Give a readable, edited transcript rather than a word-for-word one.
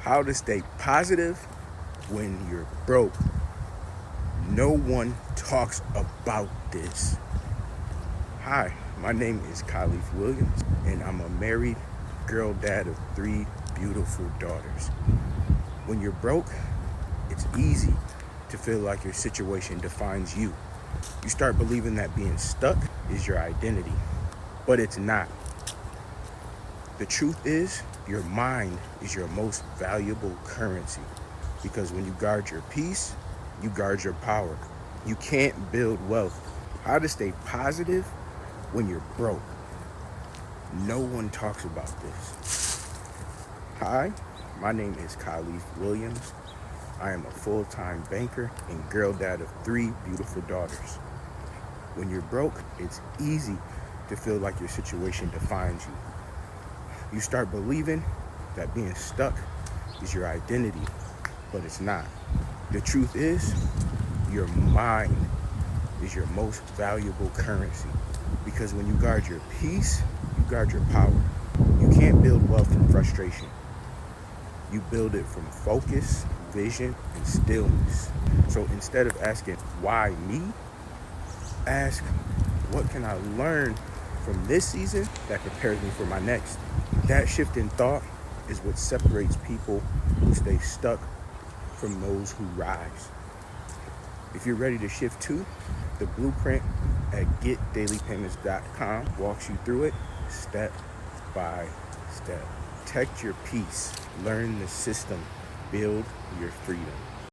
How to stay positive when you're broke. No one talks about this. Hi, my name is Kaleef Williams, and I'm a married girl dad of 3 beautiful daughters. When you're broke, it's easy to feel like your situation defines you. You start believing that being stuck is your identity, but it's not. The truth is, your mind is your most valuable currency, because when you guard your peace, you guard your power. You can't build wealth. How to stay positive when you're broke. No one talks about this. Hi, my name is Kaleef Williams. I am a full-time banker and girl dad of 3 beautiful daughters. When you're broke, it's easy to feel like your situation defines you. You start believing that being stuck is your identity, but it's not. The truth is, your mind is your most valuable currency, because when you guard your peace, you guard your power. You can't build wealth from frustration. You build it from focus, vision, and stillness. So instead of asking, why me? Ask, what can I learn from this season that prepares me for my next? That shift in thought is what separates people who stay stuck from those who rise. If you're ready to shift too, the blueprint at getdailypayments.com walks you through it step by step. Protect your peace, learn the system, build your freedom.